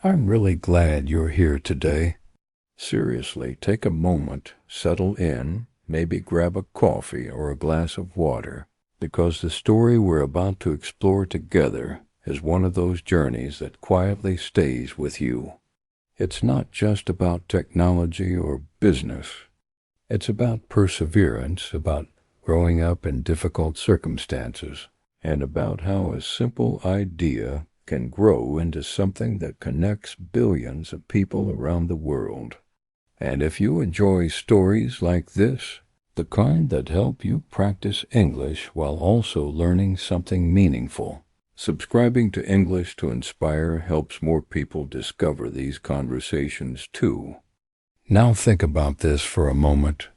I'm really glad you're here today. Seriously, take a moment, settle in, maybe grab a coffee or a glass of water, because the story we're about to explore together is one of those journeys that quietly stays with you. It's not just about technology or business. It's about perseverance, about growing up in difficult circumstances, and about how a simple idea can grow into something that connects billions of people around the world. And if you enjoy stories like this, the kind that help you practice English while also learning something meaningful, subscribing to English to Inspire helps more people discover these conversations too. Now think about this for a moment.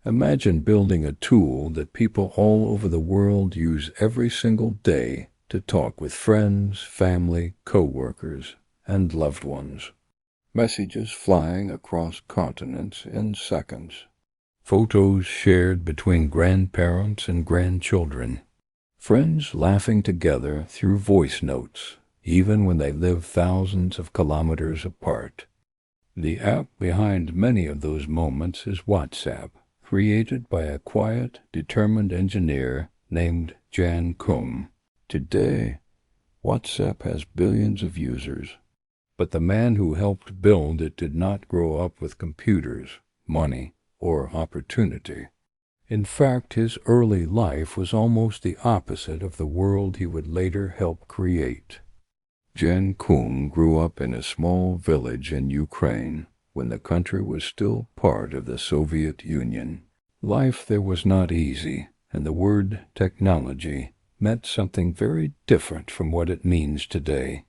Imagine building a tool that people all over the world use every single day to talk with friends, family, co-workers, and loved ones. Messages flying across continents in seconds. Photos shared between grandparents and grandchildren. Friends laughing together through voice notes, even when they live thousands of kilometers apart. The app behind many of those moments is WhatsApp, created by a quiet, determined engineer named Koum. Today, WhatsApp has billions of users, but the man who helped build it did not grow up with computers, money, or opportunity. In fact, his early life was almost the opposite of the world he would later help create. Koum grew up in a small village in Ukraine when the country was still part of the Soviet Union. Life there was not easy, and the word technology meant something very different from what it means today.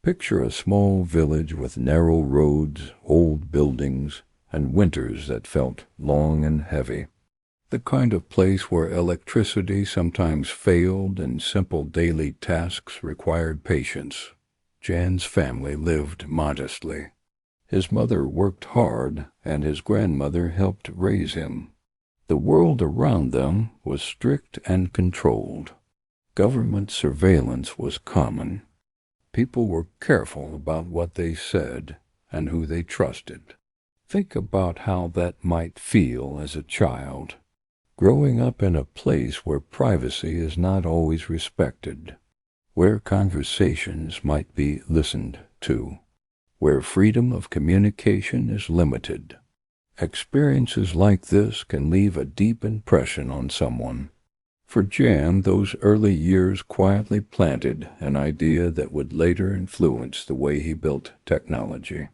Picture a small village with narrow roads, old buildings, and winters that felt long and heavy. The kind of place where electricity sometimes failed and simple daily tasks required patience. Jan's family lived modestly. His mother worked hard, and his grandmother helped raise him. The world around them was strict and controlled. Government surveillance was common. People were careful about what they said and who they trusted. Think about how that might feel as a child, growing up in a place where privacy is not always respected, where conversations might be listened to, where freedom of communication is limited. Experiences like this can leave a deep impression on someone. For Jan, those early years quietly planted an idea that would later influence the way he built technology.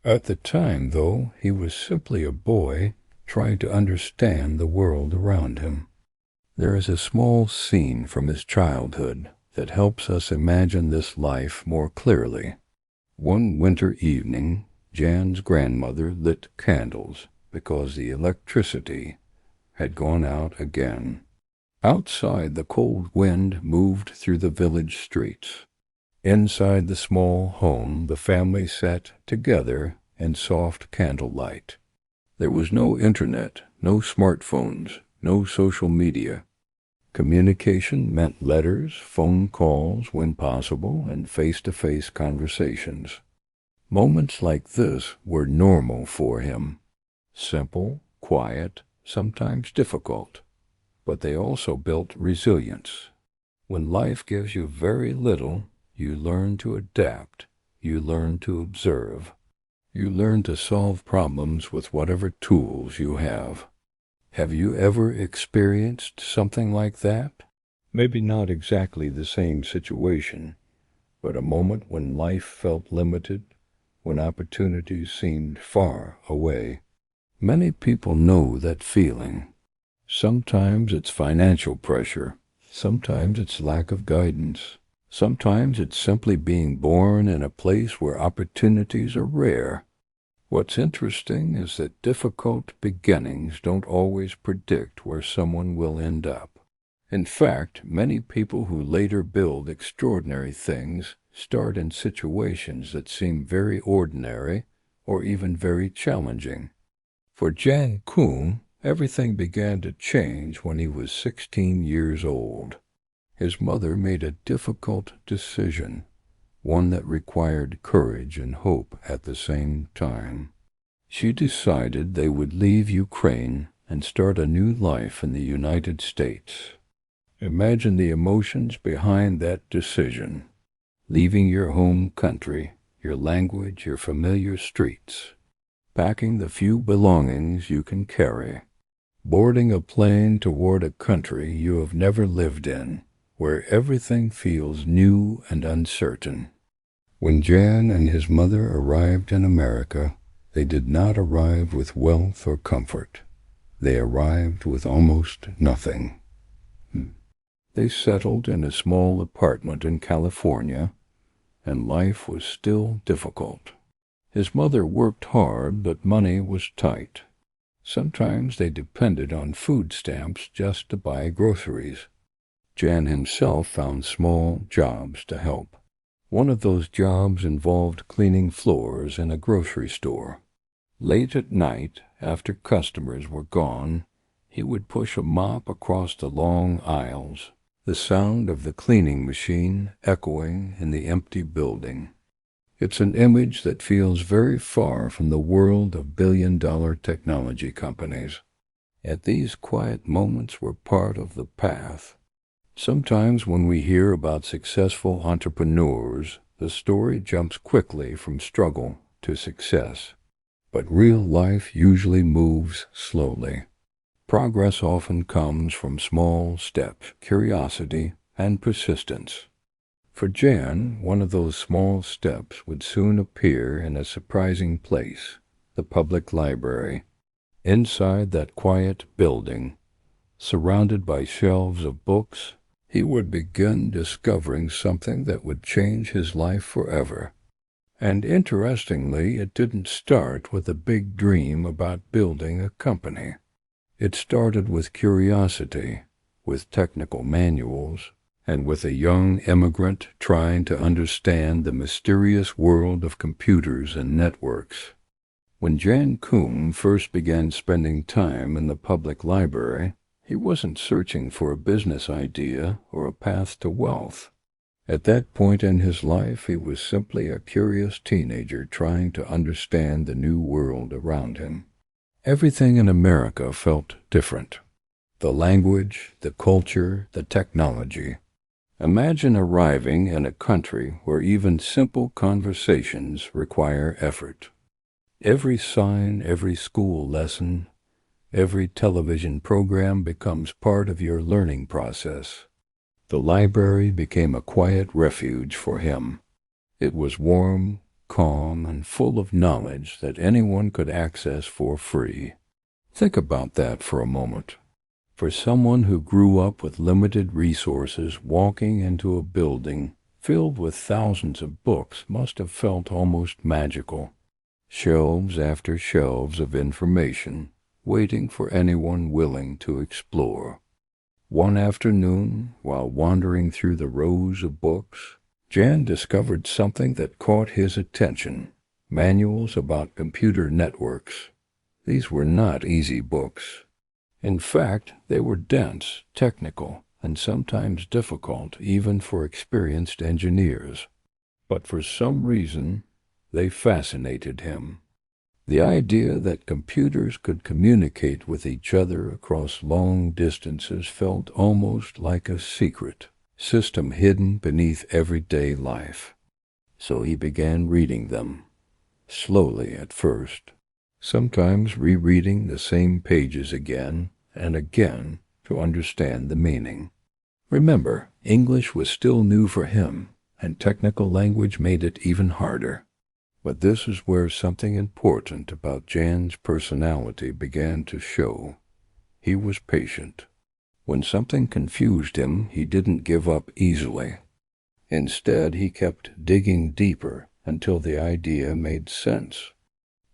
At the time, though, he was simply a boy trying to understand the world around him. There is a small scene from his childhood that helps us imagine this life more clearly. One winter evening, Jan's grandmother lit candles because the electricity had gone out again. Outside, the cold wind moved through the village streets. Inside the small home, the family sat together in soft candlelight. There was no internet, no smartphones, no social media. Communication meant letters, phone calls when possible, and face-to-face conversations. Moments like this were normal for him. Simple, quiet, sometimes difficult, but they also built resilience. When life gives you very little, you learn to adapt, you learn to observe, you learn to solve problems with whatever tools you have. Have you ever experienced something like that? Maybe not exactly the same situation, but a moment when life felt limited, when opportunities seemed far away. Many people know that feeling. Sometimes it's financial pressure. Sometimes it's lack of guidance. Sometimes it's simply being born in a place where opportunities are rare. What's interesting is that difficult beginnings don't always predict where someone will end up. In fact, many people who later build extraordinary things start in situations that seem very ordinary or even very challenging. For Koum, everything began to change when he was 16 years old. His mother made a difficult decision. one that required courage and hope at the same time. She decided they would leave Ukraine and start a new life in the United States. Imagine the emotions behind that decision. Leaving your home country, your language, your familiar streets, packing the few belongings you can carry, boarding a plane toward a country you have never lived in, where everything feels new and uncertain. When Jan and his mother arrived in America, they did not arrive with wealth or comfort. They arrived with almost nothing. They settled in a small apartment in California, and life was still difficult. His mother worked hard, but money was tight. Sometimes they depended on food stamps just to buy groceries. Jan himself found small jobs to help. One of those jobs involved cleaning floors in a grocery store. Late at night, after customers were gone, he would push a mop across the long aisles, the sound of the cleaning machine echoing in the empty building. It's an image that feels very far from the world of billion-dollar technology companies. Yet these quiet moments were part of the path. Sometimes when we hear about successful entrepreneurs, the story jumps quickly from struggle to success. But real life usually moves slowly. Progress often comes from small steps, curiosity, and persistence. For Jan, one of those small steps would soon appear in a surprising place, the public library. Inside that quiet building, surrounded by shelves of books, he would begin discovering something that would change his life forever. And interestingly, it didn't start with a big dream about building a company. It started with curiosity, with technical manuals, and with a young immigrant trying to understand the mysterious world of computers and networks. When Jan Koum first began spending time in the public library, he wasn't searching for a business idea or a path to wealth. At that point in his life, he was simply a curious teenager trying to understand the new world around him. Everything in America felt different. The language, the culture, the technology. Imagine arriving in a country where even simple conversations require effort. Every sign, every school lesson, every television program becomes part of your learning process. The library became a quiet refuge for him. It was warm, calm, and full of knowledge that anyone could access for free. Think about that for a moment. For someone who grew up with limited resources, walking into a building filled with thousands of books must have felt almost magical. Shelves after shelves of information, waiting for anyone willing to explore. One afternoon, while wandering through the rows of books, Jan discovered something that caught his attention: manuals about computer networks. These were not easy books. In fact, they were dense, technical, and sometimes difficult even for experienced engineers. But for some reason, they fascinated him. The idea that computers could communicate with each other across long distances felt almost like a secret system hidden beneath everyday life. So he began reading them, slowly at first, sometimes rereading the same pages again and again to understand the meaning. Remember, English was still new for him, and technical language made it even harder. But this is where something important about Jan's personality began to show. He was patient. When something confused him, he didn't give up easily. Instead, he kept digging deeper until the idea made sense.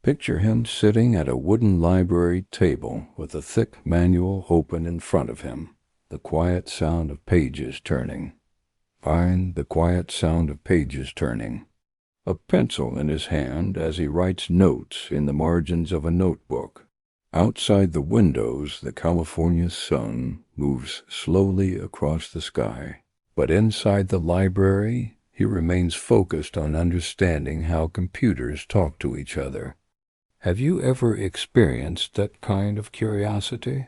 Picture him sitting at a wooden library table with a thick manual open in front of him, the quiet sound of pages turning. Find the quiet sound of pages turning. A pencil in his hand as he writes notes in the margins of a notebook. Outside the windows, the California sun moves slowly across the sky. But inside the library, he remains focused on understanding how computers talk to each other. Have you ever experienced that kind of curiosity?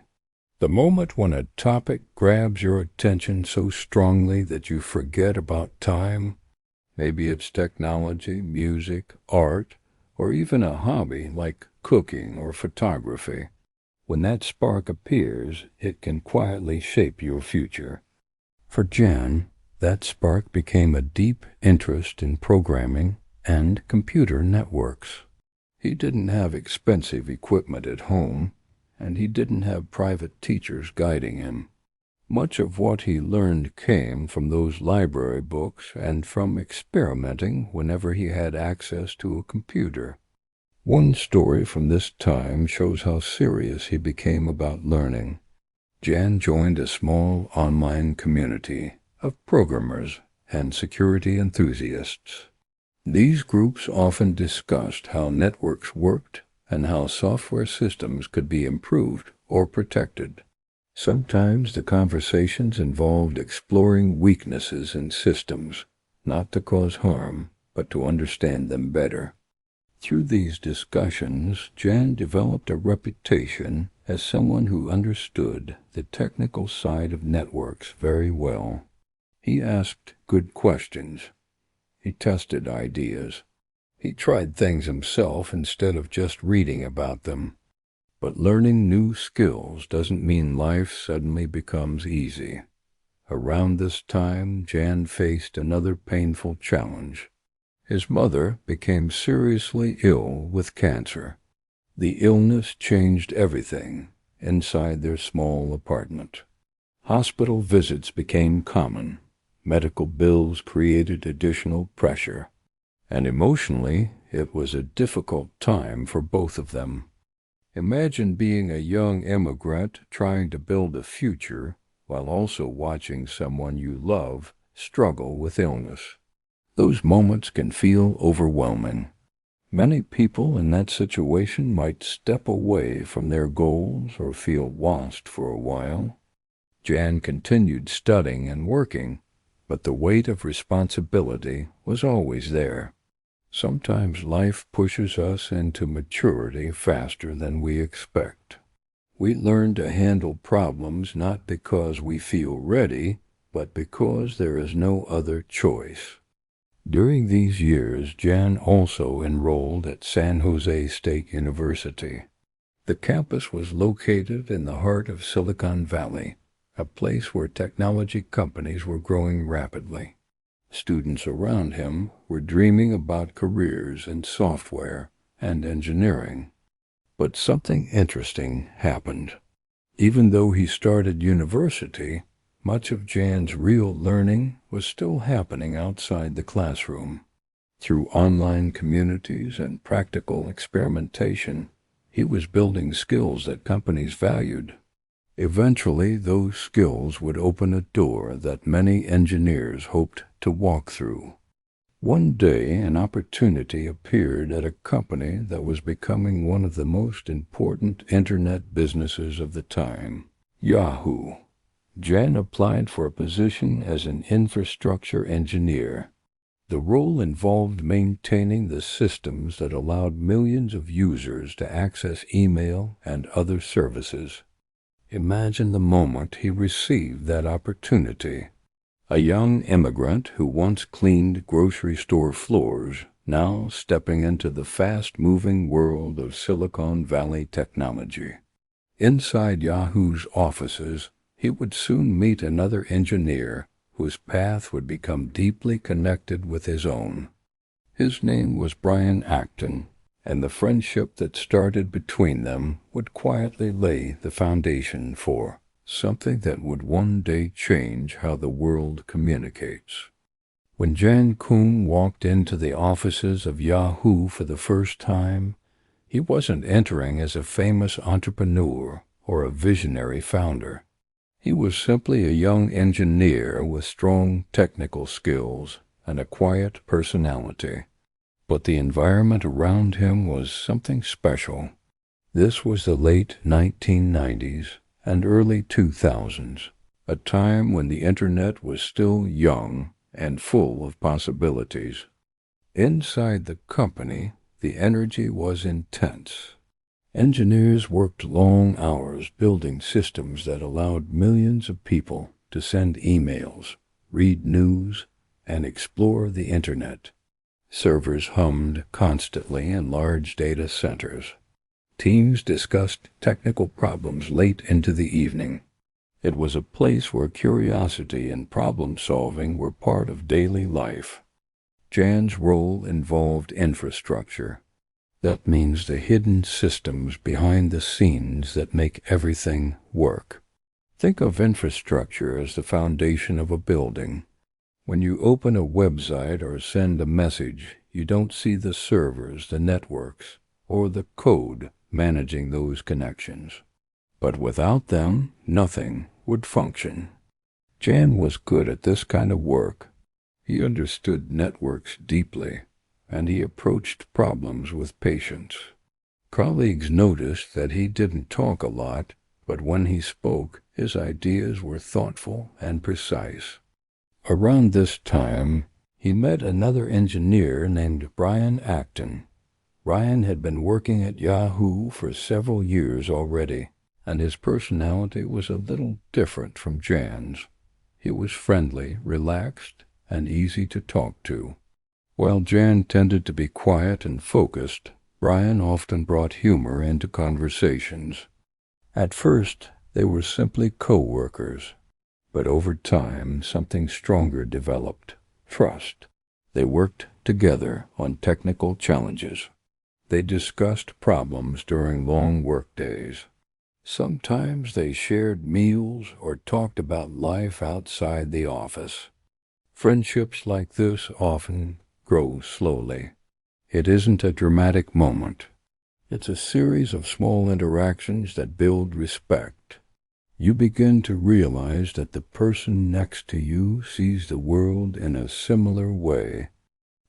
The moment when a topic grabs your attention so strongly that you forget about time? Maybe it's technology, music, art, or even a hobby like cooking or photography. When that spark appears, it can quietly shape your future. For Jan, that spark became a deep interest in programming and computer networks. He didn't have expensive equipment at home, and he didn't have private teachers guiding him. Much of what he learned came from those library books and from experimenting whenever he had access to a computer. One story from this time shows how serious he became about learning. Jan joined a small online community of programmers and security enthusiasts. These groups often discussed how networks worked and how software systems could be improved or protected. Sometimes the conversations involved exploring weaknesses in systems, not to cause harm, but to understand them better. Through these discussions, Jan developed a reputation as someone who understood the technical side of networks very well. He asked good questions. He tested ideas. He tried things himself instead of just reading about them. But learning new skills doesn't mean life suddenly becomes easy. Around this time, Jan faced another painful challenge. His mother became seriously ill with cancer. The illness changed everything inside their small apartment. Hospital visits became common. Medical bills created additional pressure. And emotionally, it was a difficult time for both of them. Imagine being a young immigrant trying to build a future while also watching someone you love struggle with illness. Those moments can feel overwhelming. Many people in that situation might step away from their goals or feel lost for a while. Jan continued studying and working, but the weight of responsibility was always there. Sometimes life pushes us into maturity faster than we expect. We learn to handle problems not because we feel ready, but because there is no other choice. During these years, Jan also enrolled at San Jose State University. The campus was located in the heart of Silicon Valley, a place where technology companies were growing rapidly. Students around him were dreaming about careers in software and engineering. But something interesting happened. Even though he started university, much of Jan's real learning was still happening outside the classroom. Through online communities and practical experimentation, he was building skills that companies valued. Eventually, those skills would open a door that many engineers hoped to walk through. One day, an opportunity appeared at a company that was becoming one of the most important internet businesses of the time, Yahoo. Jan applied for a position as an infrastructure engineer. The role involved maintaining the systems that allowed millions of users to access email and other services. Imagine the moment he received that opportunity. A young immigrant who once cleaned grocery store floors, now stepping into the fast-moving world of Silicon Valley technology. Inside Yahoo's offices, he would soon meet another engineer whose path would become deeply connected with his own. His name was Brian Acton, and the friendship that started between them would quietly lay the foundation for something that would one day change how the world communicates. When Jan Koum walked into the offices of Yahoo for the first time, he wasn't entering as a famous entrepreneur or a visionary founder. He was simply a young engineer with strong technical skills and a quiet personality. But the environment around him was something special. This was the late 1990s and early 2000s, a time when the internet was still young and full of possibilities. Inside the company, the energy was intense. Engineers worked long hours building systems that allowed millions of people to send emails, read news, and explore the internet. Servers hummed constantly in large data centers. Teams discussed technical problems late into the evening. It was a place where curiosity and problem-solving were part of daily life. Jan's role involved infrastructure. That means the hidden systems behind the scenes that make everything work. Think of infrastructure as the foundation of a building. When you open a website or send a message, you don't see the servers, the networks, or the code managing those connections. But without them, nothing would function. Jan was good at this kind of work. He understood networks deeply, and he approached problems with patience. Colleagues noticed that he didn't talk a lot, but when he spoke, his ideas were thoughtful and precise. Around this time, he met another engineer named Brian Acton. Brian had been working at Yahoo for several years already, and his personality was a little different from Jan's. He was friendly, relaxed, and easy to talk to. While Jan tended to be quiet and focused, Brian often brought humor into conversations. At first, they were simply co-workers, but over time something stronger developed: trust. They worked together on technical challenges. They discussed problems during long workdays. Sometimes they shared meals or talked about life outside the office. Friendships like this often grow slowly. It isn't a dramatic moment. It's a series of small interactions that build respect. You begin to realize that the person next to you sees the world in a similar way.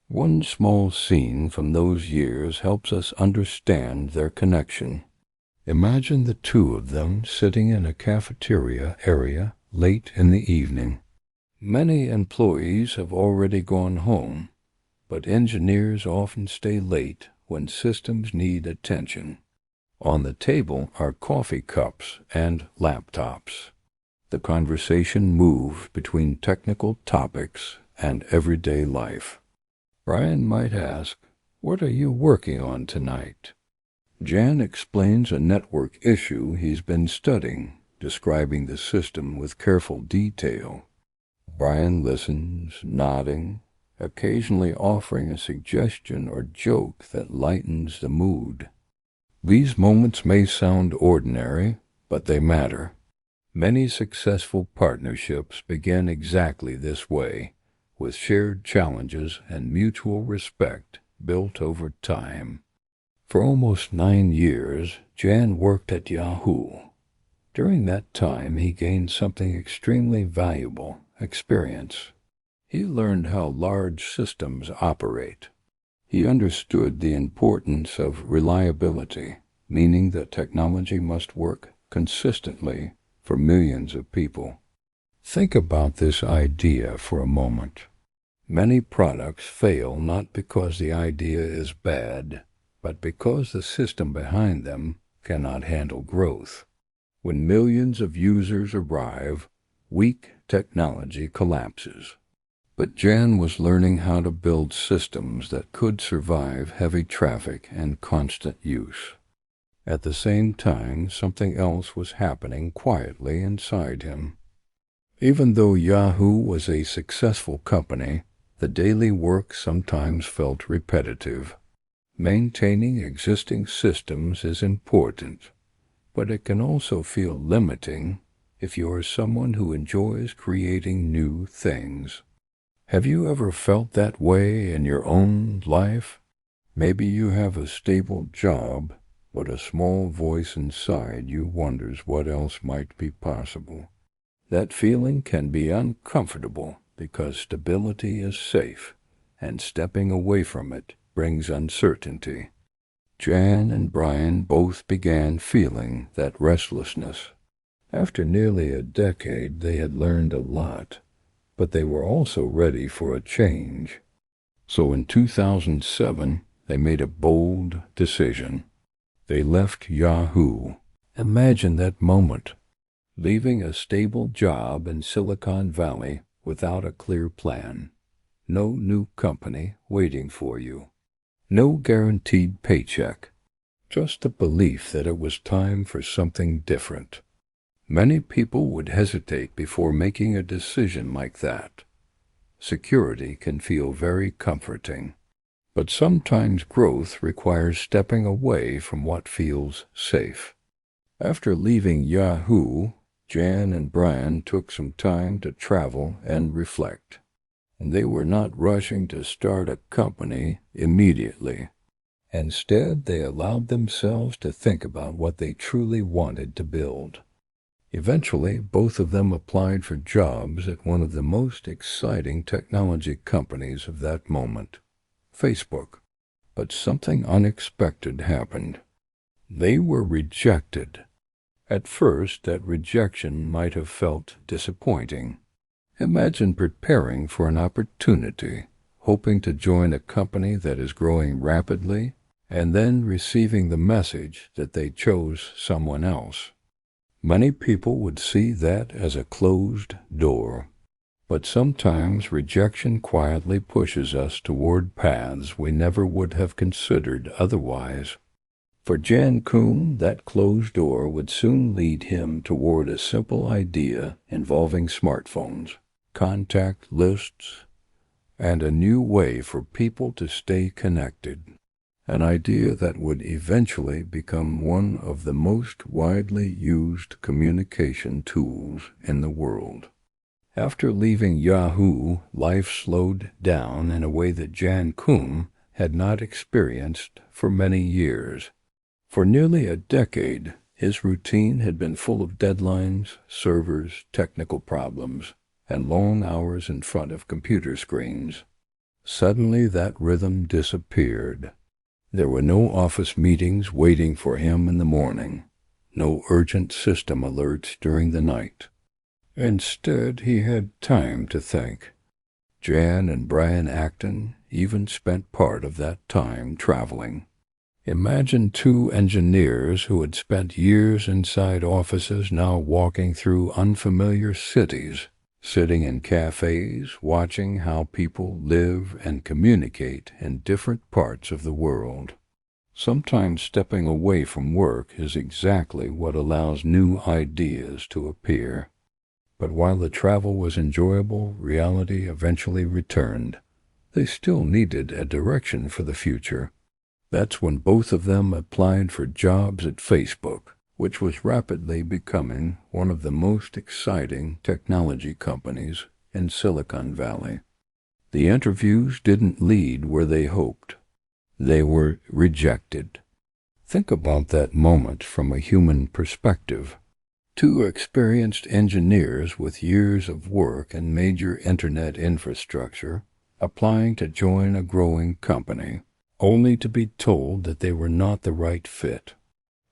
One small scene from those years helps us understand their connection. Imagine the two of them sitting in a cafeteria area late in the evening. Many employees have already gone home, but engineers often stay late when systems need attention. On the table are coffee cups and laptops. The conversation moved between technical topics and everyday life. Brian might ask, "What are you working on tonight?" Jan explains a network issue he's been studying, describing the system with careful detail. Brian listens, nodding, occasionally offering a suggestion or joke that lightens the mood. These moments may sound ordinary, but they matter. Many successful partnerships begin exactly this way, with shared challenges and mutual respect built over time. For almost 9 years, Jan worked at Yahoo. During that time, he gained something extremely valuable: experience. He learned how large systems operate. He understood the importance of reliability, meaning that technology must work consistently for millions of people. Think about this idea for a moment. Many products fail not because the idea is bad, but because the system behind them cannot handle growth. When millions of users arrive, weak technology collapses. But Jan was learning how to build systems that could survive heavy traffic and constant use. At the same time, something else was happening quietly inside him. Even though Yahoo was a successful company, the daily work sometimes felt repetitive. Maintaining existing systems is important, but it can also feel limiting if you are someone who enjoys creating new things. Have you ever felt that way in your own life? Maybe you have a stable job, but a small voice inside you wonders what else might be possible. That feeling can be uncomfortable because stability is safe, and stepping away from it brings uncertainty. Jan and Brian both began feeling that restlessness. After nearly a decade, they had learned a lot, but they were also ready for a change. So in 2007, they made a bold decision. They left Yahoo. Imagine that moment, leaving a stable job in Silicon Valley without a clear plan. No new company waiting for you. No guaranteed paycheck. Just the belief that it was time for something different. Many people would hesitate before making a decision like that. Security can feel very comforting, but sometimes growth requires stepping away from what feels safe. After leaving Yahoo, Jan and Brian took some time to travel and reflect, and they were not rushing to start a company immediately. Instead, they allowed themselves to think about what they truly wanted to build. Eventually, both of them applied for jobs at one of the most exciting technology companies of that moment, Facebook. But something unexpected happened. They were rejected. At first, that rejection might have felt disappointing. Imagine preparing for an opportunity, hoping to join a company that is growing rapidly, and then receiving the message that they chose someone else. Many people would see that as a closed door. But sometimes rejection quietly pushes us toward paths we never would have considered otherwise. For Jan Koum, that closed door would soon lead him toward a simple idea involving smartphones, contact lists, and a new way for people to stay connected. An idea that would eventually become one of the most widely used communication tools in the world. After leaving Yahoo, life slowed down in a way that Jan Koum had not experienced for many years. For nearly a decade, his routine had been full of deadlines, servers, technical problems, and long hours in front of computer screens. Suddenly that rhythm disappeared. There were no office meetings waiting for him in the morning, no urgent system alerts during the night. Instead, he had time to think. Jan and Brian Acton even spent part of that time traveling. Imagine two engineers who had spent years inside offices now walking through unfamiliar cities, sitting in cafes, watching how people live and communicate in different parts of the world. Sometimes stepping away from work is exactly what allows new ideas to appear. But while the travel was enjoyable, reality eventually returned. They still needed a direction for the future. That's when both of them applied for jobs at Facebook, which was rapidly becoming one of the most exciting technology companies in Silicon Valley. The interviews didn't lead where they hoped. They were rejected. Think about that moment from a human perspective. Two experienced engineers with years of work and major internet infrastructure applying to join a growing company, only to be told that they were not the right fit.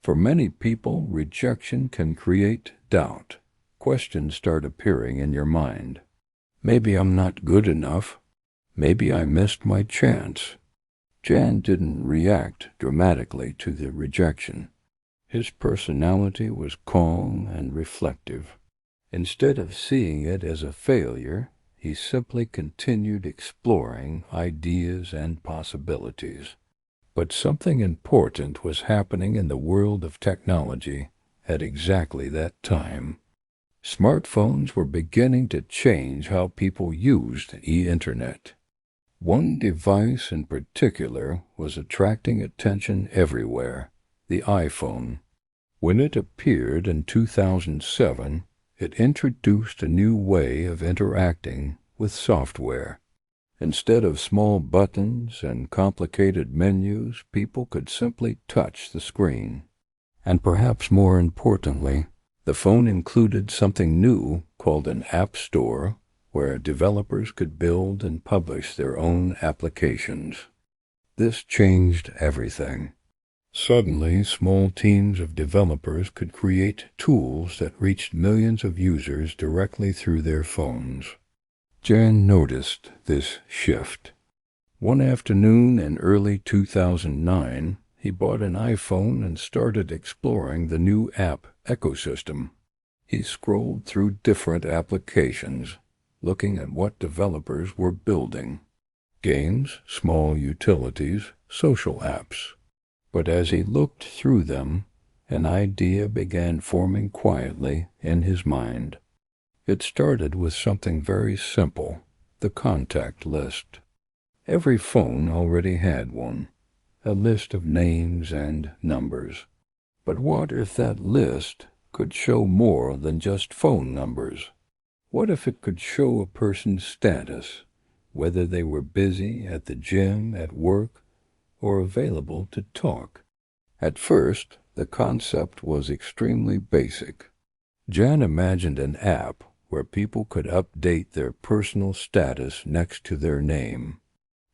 For many people, rejection can create doubt. Questions start appearing in your mind. Maybe I'm not good enough. Maybe I missed my chance. Jan didn't react dramatically to the rejection. His personality was calm and reflective. Instead of seeing it as a failure, he simply continued exploring ideas and possibilities. But something important was happening in the world of technology at exactly that time. Smartphones were beginning to change how people used the internet. One device in particular was attracting attention everywhere, the iPhone. When it appeared in 2007, it introduced a new way of interacting with software. Instead of small buttons and complicated menus, people could simply touch the screen. And perhaps more importantly, the phone included something new called an app store, where developers could build and publish their own applications. This changed everything. Suddenly, small teams of developers could create tools that reached millions of users directly through their phones. Jan noticed this shift. One afternoon in early 2009, he bought an iPhone and started exploring the new app ecosystem. He scrolled through different applications, looking at what developers were building. Games, small utilities, social apps. But as he looked through them, an idea began forming quietly in his mind. It started with something very simple, the contact list. Every phone already had one, a list of names and numbers. But what if that list could show more than just phone numbers? What if it could show a person's status, whether they were busy at the gym, at work, or available to talk? At first, the concept was extremely basic. Jan imagined an app where people could update their personal status next to their name.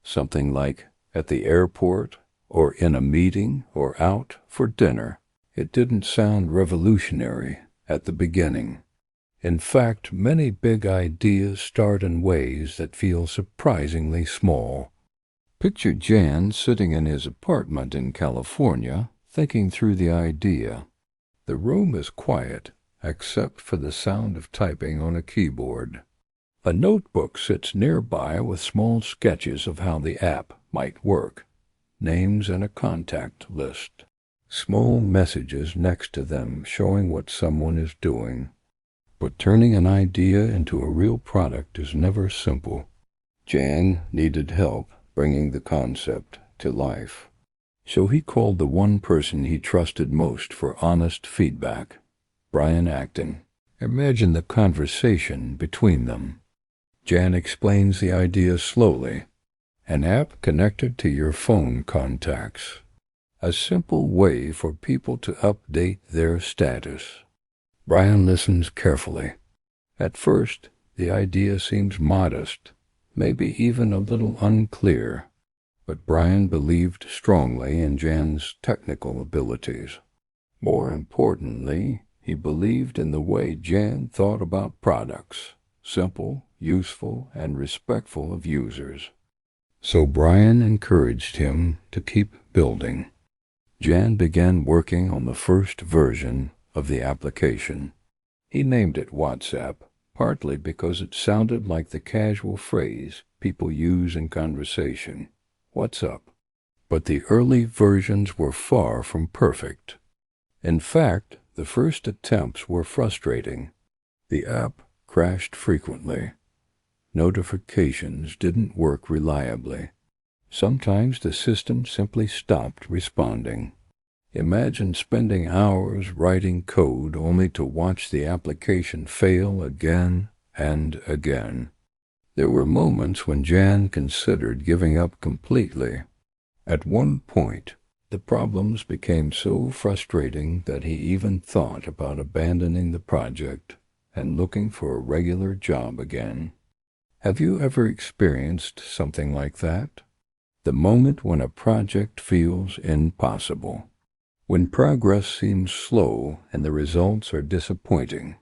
Something like at the airport, or in a meeting, or out for dinner. It didn't sound revolutionary at the beginning. In fact, many big ideas start in ways that feel surprisingly small. Picture Jan sitting in his apartment in California, thinking through the idea. The room is quiet, except for the sound of typing on a keyboard. A notebook sits nearby with small sketches of how the app might work, names and a contact list. Small messages next to them showing what someone is doing. But turning an idea into a real product is never simple. Jan needed help bringing the concept to life. So he called the one person he trusted most for honest feedback, Brian Acton. Imagine the conversation between them. Jan explains the idea slowly. An app connected to your phone contacts. A simple way for people to update their status. Brian listens carefully. At first, the idea seems modest, maybe even a little unclear, but Brian believed strongly in Jan's technical abilities. More importantly, he believed in the way Jan thought about products, simple, useful, and respectful of users. So Brian encouraged him to keep building. Jan began working on the first version of the application. He named it WhatsApp, partly because it sounded like the casual phrase people use in conversation. What's up? But the early versions were far from perfect. In fact, the first attempts were frustrating. The app crashed frequently. Notifications didn't work reliably. Sometimes the system simply stopped responding. Imagine spending hours writing code only to watch the application fail again and again. There were moments when Jan considered giving up completely. At one point, the problems became so frustrating that he even thought about abandoning the project and looking for a regular job again. Have you ever experienced something like that? The moment when a project feels impossible. When progress seems slow and the results are disappointing.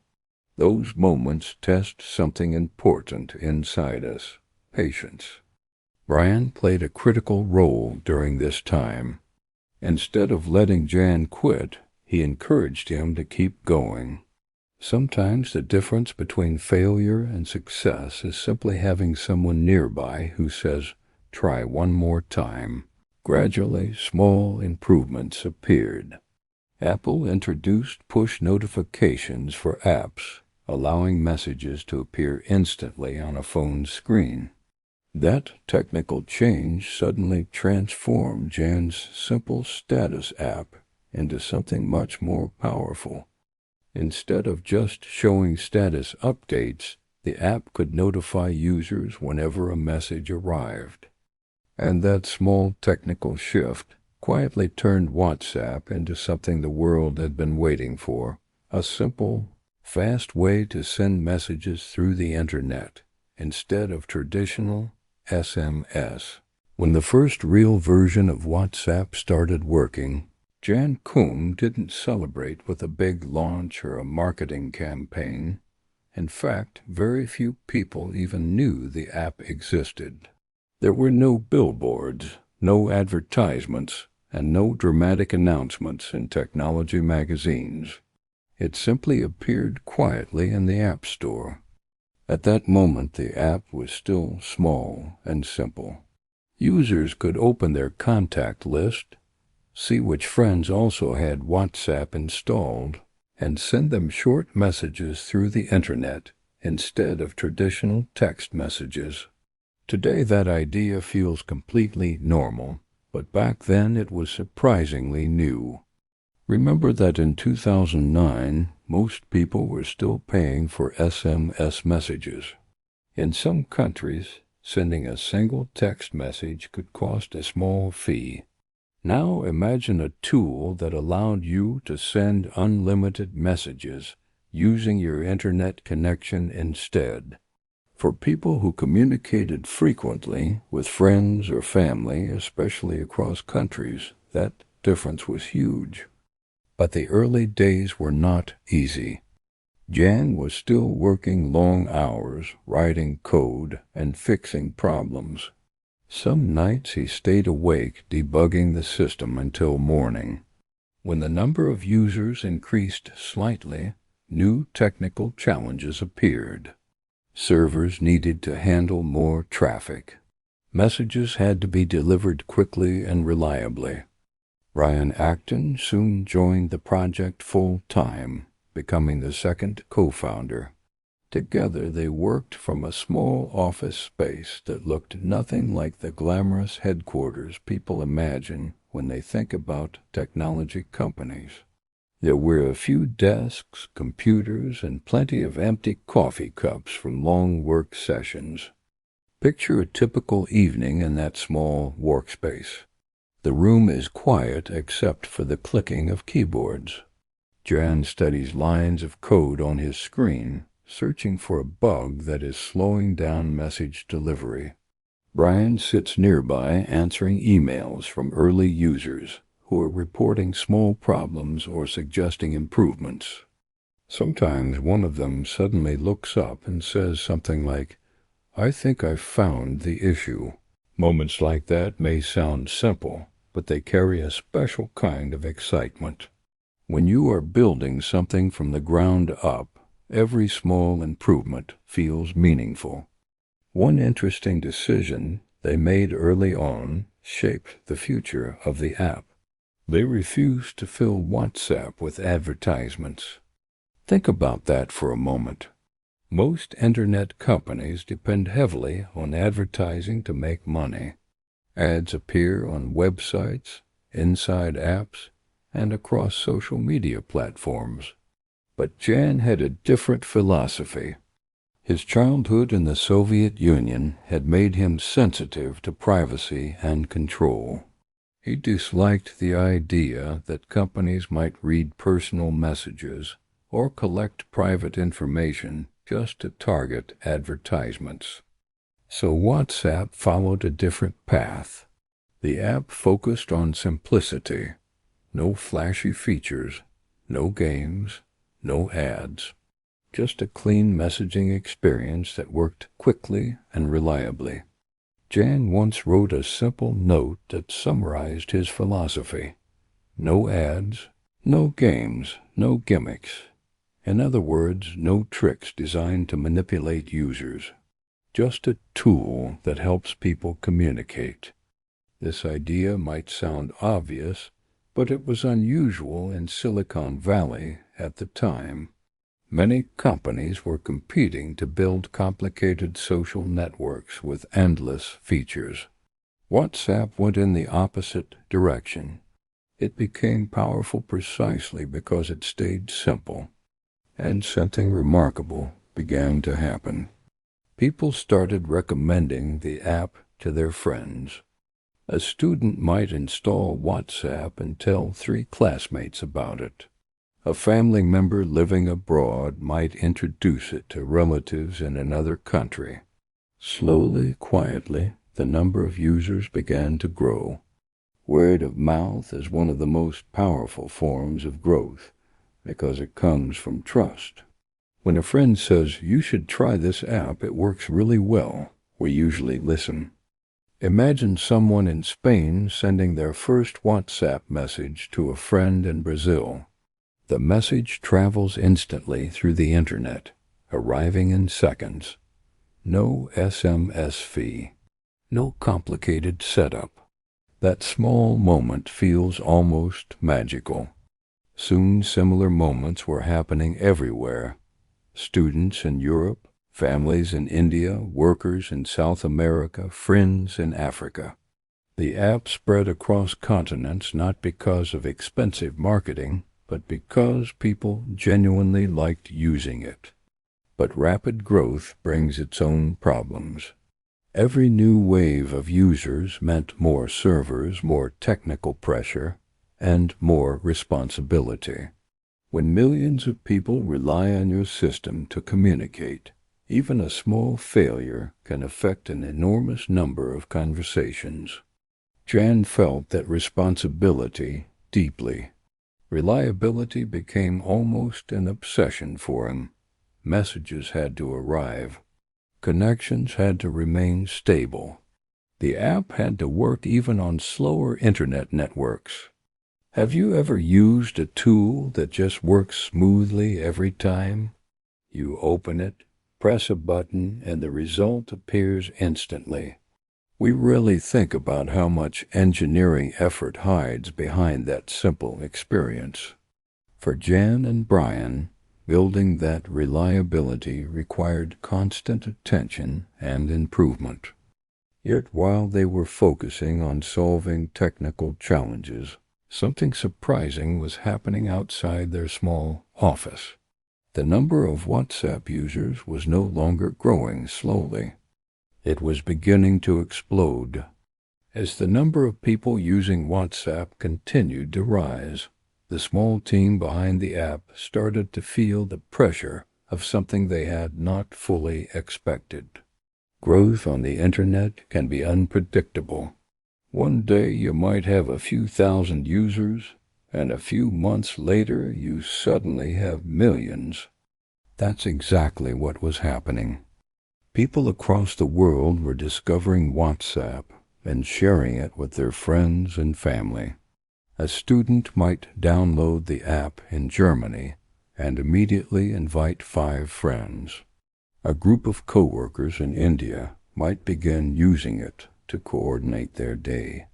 Those moments test something important inside us, patience. Brian played a critical role during this time. Instead of letting Jan quit, he encouraged him to keep going. Sometimes the difference between failure and success is simply having someone nearby who says, "Try one more time." Gradually, small improvements appeared. Apple introduced push notifications for apps, allowing messages to appear instantly on a phone's screen. That technical change suddenly transformed Jan's simple status app into something much more powerful. Instead of just showing status updates, the app could notify users whenever a message arrived. And that small technical shift quietly turned WhatsApp into something the world had been waiting for, a simple, fast way to send messages through the internet instead of traditional SMS. When the first real version of WhatsApp started working, Koum didn't celebrate with a big launch or a marketing campaign. In fact, very few people even knew the app existed. There were no billboards, no advertisements, and no dramatic announcements in technology magazines. It simply appeared quietly in the App Store. At that moment, the app was still small and simple. Users could open their contact list, see which friends also had WhatsApp installed, and send them short messages through the internet instead of traditional text messages. Today that idea feels completely normal, but back then it was surprisingly new. Remember that in 2009, most people were still paying for SMS messages. In some countries, sending a single text message could cost a small fee. Now imagine a tool that allowed you to send unlimited messages using your internet connection instead. For people who communicated frequently with friends or family, especially across countries, that difference was huge. But the early days were not easy. Jan was still working long hours, writing code and fixing problems. Some nights he stayed awake debugging the system until morning. When the number of users increased slightly, new technical challenges appeared. Servers needed to handle more traffic. Messages had to be delivered quickly and reliably. Ryan Acton soon joined the project full-time, becoming the second co-founder. Together they worked from a small office space that looked nothing like the glamorous headquarters people imagine when they think about technology companies. There were a few desks, computers, and plenty of empty coffee cups from long work sessions. Picture a typical evening in that small workspace. The room is quiet except for the clicking of keyboards. Jan studies lines of code on his screen, searching for a bug that is slowing down message delivery. Brian sits nearby answering emails from early users who are reporting small problems or suggesting improvements. Sometimes one of them suddenly looks up and says something like, "I think I've found the issue." Moments like that may sound simple, but they carry a special kind of excitement. When you are building something from the ground up, every small improvement feels meaningful. One interesting decision they made early on shaped the future of the app. They refused to fill WhatsApp with advertisements. Think about that for a moment. Most internet companies depend heavily on advertising to make money. Ads appear on websites, inside apps, and across social media platforms. But Jan had a different philosophy. His childhood in the Soviet Union had made him sensitive to privacy and control. He disliked the idea that companies might read personal messages or collect private information just to target advertisements. So WhatsApp followed a different path. The app focused on simplicity. No flashy features, no games, no ads. Just a clean messaging experience that worked quickly and reliably. Jan once wrote a simple note that summarized his philosophy. No ads, no games, no gimmicks. In other words, no tricks designed to manipulate users. Just a tool that helps people communicate. This idea might sound obvious, but it was unusual in Silicon Valley at the time. Many companies were competing to build complicated social networks with endless features. WhatsApp went in the opposite direction. It became powerful precisely because it stayed simple. And something remarkable began to happen. People started recommending the app to their friends. A student might install WhatsApp and tell 3 classmates about it. A family member living abroad might introduce it to relatives in another country. Slowly, quietly, the number of users began to grow. Word of mouth is one of the most powerful forms of growth because it comes from trust. When a friend says, "You should try this app, it works really well," we usually listen. Imagine someone in Spain sending their first WhatsApp message to a friend in Brazil. The message travels instantly through the internet, arriving in seconds. No SMS fee. No complicated setup. That small moment feels almost magical. Soon similar moments were happening everywhere. Students in Europe, families in India, workers in South America, friends in Africa. The app spread across continents not because of expensive marketing, but because people genuinely liked using it. But rapid growth brings its own problems. Every new wave of users meant more servers, more technical pressure, and more responsibility. When millions of people rely on your system to communicate, even a small failure can affect an enormous number of conversations. Jan felt that responsibility deeply. Reliability became almost an obsession for him. Messages had to arrive. Connections had to remain stable. The app had to work even on slower internet networks. Have you ever used a tool that just works smoothly every time? You open it, press a button, and the result appears instantly. We rarely think about how much engineering effort hides behind that simple experience. For Jan and Brian, building that reliability required constant attention and improvement. Yet while they were focusing on solving technical challenges, something surprising was happening outside their small office. The number of WhatsApp users was no longer growing slowly. It was beginning to explode. As the number of people using WhatsApp continued to rise, the small team behind the app started to feel the pressure of something they had not fully expected. Growth on the internet can be unpredictable. One day you might have a few thousand users, and a few months later you suddenly have millions. That's exactly what was happening. People across the world were discovering WhatsApp and sharing it with their friends and family. A student might download the app in Germany and immediately invite 5 friends. A group of coworkers in India might begin using it to coordinate their day.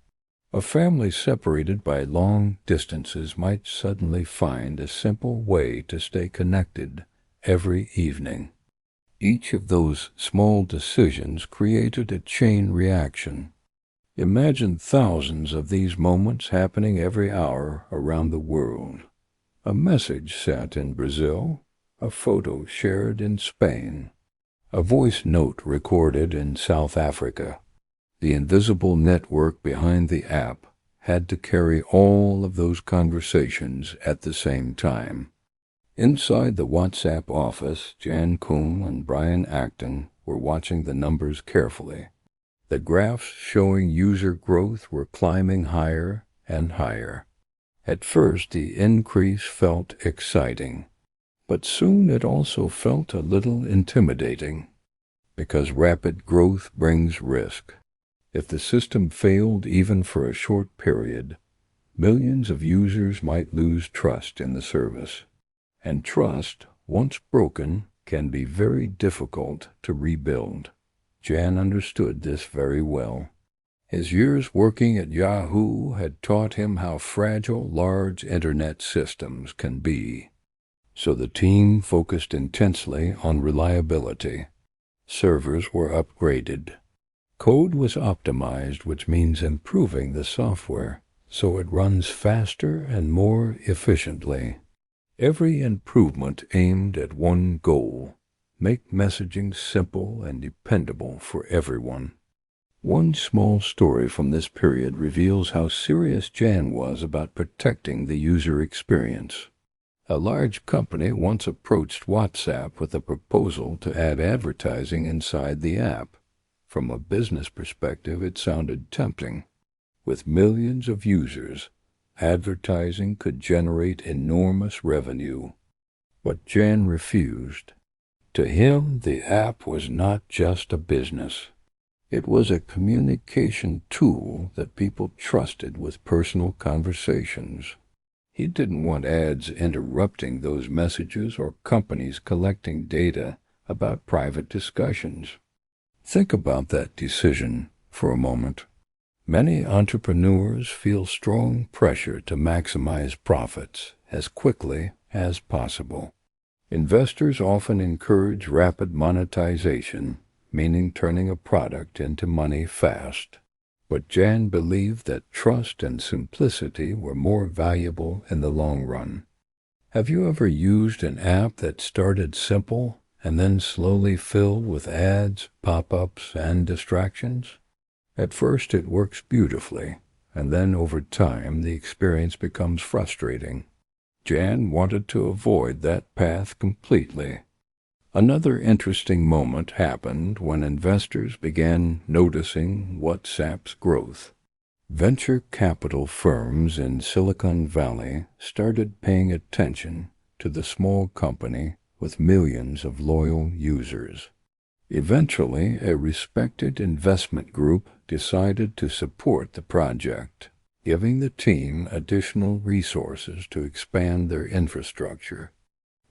A family separated by long distances might suddenly find a simple way to stay connected every evening. Each of those small decisions created a chain reaction. Imagine thousands of these moments happening every hour around the world. A message sent in Brazil, a photo shared in Spain, a voice note recorded in South Africa. The invisible network behind the app had to carry all of those conversations at the same time. Inside the WhatsApp office, Jan Koum and Brian Acton were watching the numbers carefully. The graphs showing user growth were climbing higher and higher. At first, the increase felt exciting, but soon it also felt a little intimidating, because rapid growth brings risk. If the system failed even for a short period, millions of users might lose trust in the service. And trust, once broken, can be very difficult to rebuild. Jan understood this very well. His years working at Yahoo had taught him how fragile large internet systems can be. So the team focused intensely on reliability. Servers were upgraded. Code was optimized, which means improving the software so it runs faster and more efficiently. Every improvement aimed at one goal: make messaging simple and dependable for everyone. One small story from this period reveals how serious Jan was about protecting the user experience. A large company once approached WhatsApp with a proposal to add advertising inside the app. From a business perspective, it sounded tempting. With millions of users, advertising could generate enormous revenue. But Jan refused. To him, the app was not just a business. It was a communication tool that people trusted with personal conversations. He didn't want ads interrupting those messages or companies collecting data about private discussions. Think about that decision for a moment. Many entrepreneurs feel strong pressure to maximize profits as quickly as possible. Investors often encourage rapid monetization, meaning turning a product into money fast. But Jan believed that trust and simplicity were more valuable in the long run. Have you ever used an app that started simple and then slowly filled with ads, pop-ups, and distractions? At first it works beautifully, and then over time the experience becomes frustrating. Jan wanted to avoid that path completely. Another interesting moment happened when investors began noticing WhatsApp's growth. Venture capital firms in Silicon Valley started paying attention to the small company with millions of loyal users. Eventually, a respected investment group decided to support the project, giving the team additional resources to expand their infrastructure.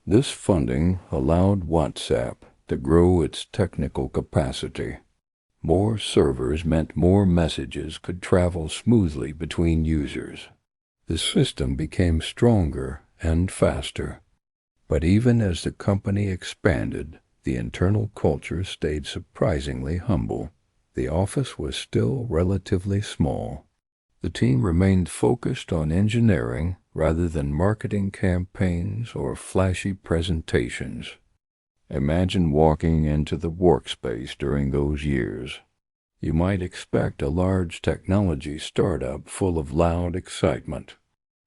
This funding allowed WhatsApp to grow its technical capacity. More servers meant more messages could travel smoothly between users. The system became stronger and faster. But even as the company expanded, the internal culture stayed surprisingly humble. The office was still relatively small. The team remained focused on engineering rather than marketing campaigns or flashy presentations. Imagine walking into the workspace during those years. You might expect a large technology startup full of loud excitement.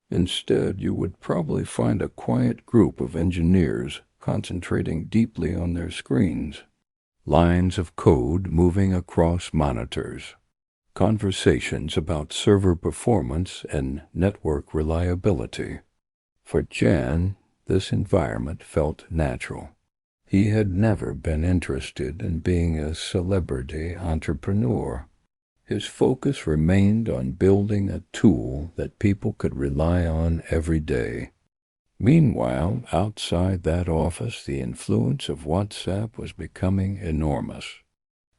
Instead, you would probably find a quiet group of engineers concentrating deeply on their screens. Lines of code moving across monitors. Conversations about server performance and network reliability. For Jan, this environment felt natural. He had never been interested in being a celebrity entrepreneur. His focus remained on building a tool that people could rely on every day. Meanwhile, outside that office, the influence of WhatsApp was becoming enormous.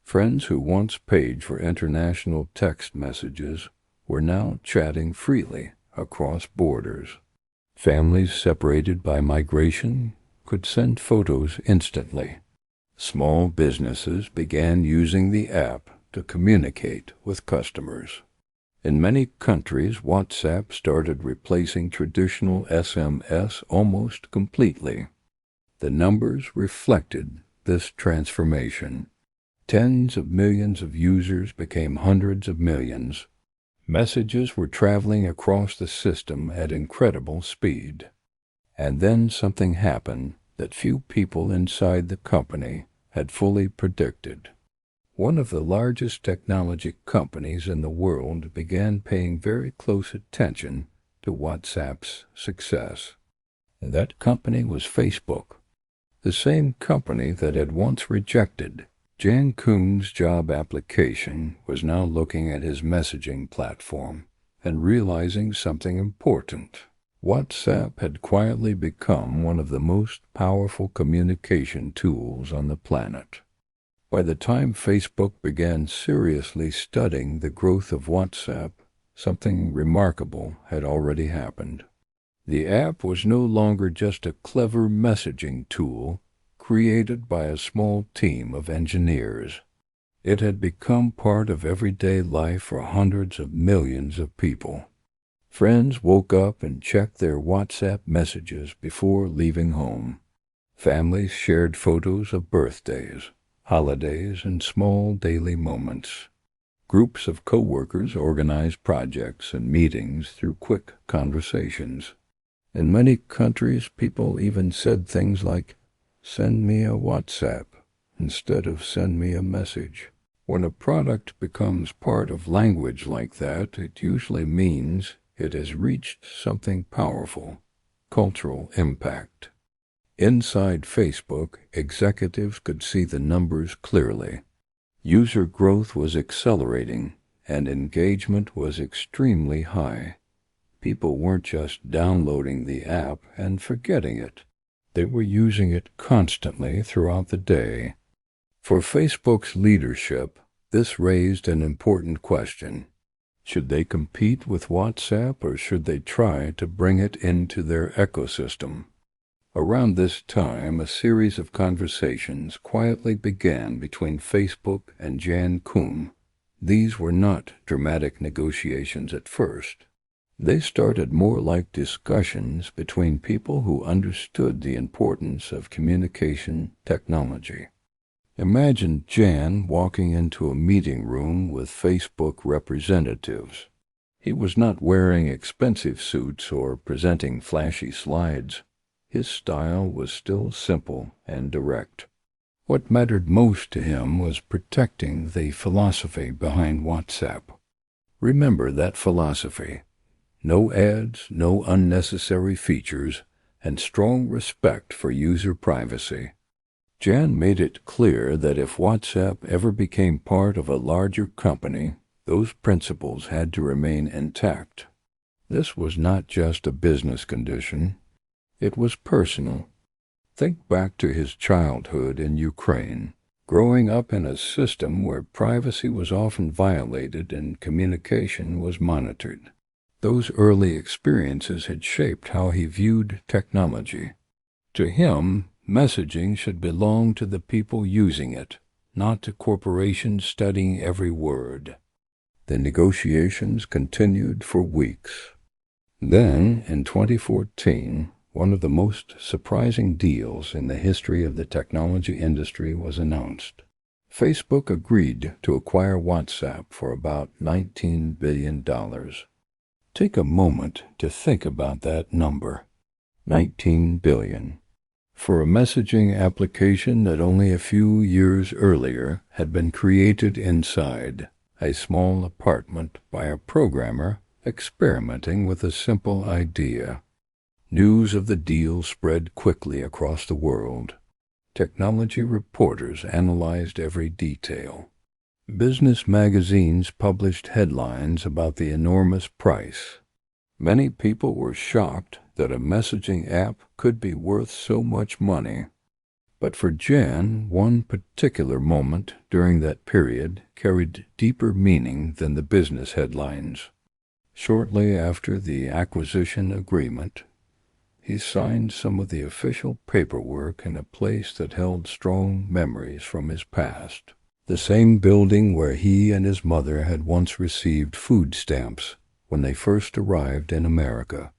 Friends who once paid for international text messages were now chatting freely across borders. Families separated by migration could send photos instantly. Small businesses began using the app to communicate with customers. In many countries, WhatsApp started replacing traditional SMS almost completely. The numbers reflected this transformation. Tens of millions of users became hundreds of millions. Messages were traveling across the system at incredible speed. And then something happened that few people inside the company had fully predicted. One of the largest technology companies in the world began paying very close attention to WhatsApp's success. And that company was Facebook, the same company that had once rejected Jan Koum's job application. Was now looking at his messaging platform and realizing something important. WhatsApp had quietly become one of the most powerful communication tools on the planet. By the time Facebook began seriously studying the growth of WhatsApp, something remarkable had already happened. The app was no longer just a clever messaging tool created by a small team of engineers. It had become part of everyday life for hundreds of millions of people. Friends woke up and checked their WhatsApp messages before leaving home. Families shared photos of birthdays, holidays, and small daily moments. Groups of coworkers organized projects and meetings through quick conversations. In many countries, people even said things like, "Send me a WhatsApp," instead of "send me a message." When a product becomes part of language like that, it usually means it has reached something powerful, cultural impact. Inside Facebook, executives could see the numbers clearly. User growth was accelerating, and engagement was extremely high. People weren't just downloading the app and forgetting it. They were using it constantly throughout the day. For Facebook's leadership, this raised an important question. Should they compete with WhatsApp, or should they try to bring it into their ecosystem? Around this time, a series of conversations quietly began between Facebook and Jan Koum. These were not dramatic negotiations at first. They started more like discussions between people who understood the importance of communication technology. Imagine Jan walking into a meeting room with Facebook representatives. He was not wearing expensive suits or presenting flashy slides. His style was still simple and direct. What mattered most to him was protecting the philosophy behind WhatsApp. Remember that philosophy: no ads, no unnecessary features, and strong respect for user privacy. Jan made it clear that if WhatsApp ever became part of a larger company, those principles had to remain intact. This was not just a business condition. It was personal. Think back to his childhood in Ukraine, growing up in a system where privacy was often violated and communication was monitored. Those early experiences had shaped how he viewed technology. To him, messaging should belong to the people using it, not to corporations studying every word. The negotiations continued for weeks. Then, in 2014, one of the most surprising deals in the history of the technology industry was announced. Facebook agreed to acquire WhatsApp for about $19 billion. Take a moment to think about that number. $19 billion. For a messaging application that only a few years earlier had been created inside a small apartment by a programmer experimenting with a simple idea. News of the deal spread quickly across the world. Technology reporters analyzed every detail. Business magazines published headlines about the enormous price. Many people were shocked that a messaging app could be worth so much money. But for Jan, one particular moment during that period carried deeper meaning than the business headlines. Shortly after the acquisition agreement, he signed some of the official paperwork in a place that held strong memories from his past. The same building where he and his mother had once received food stamps when they first arrived in America.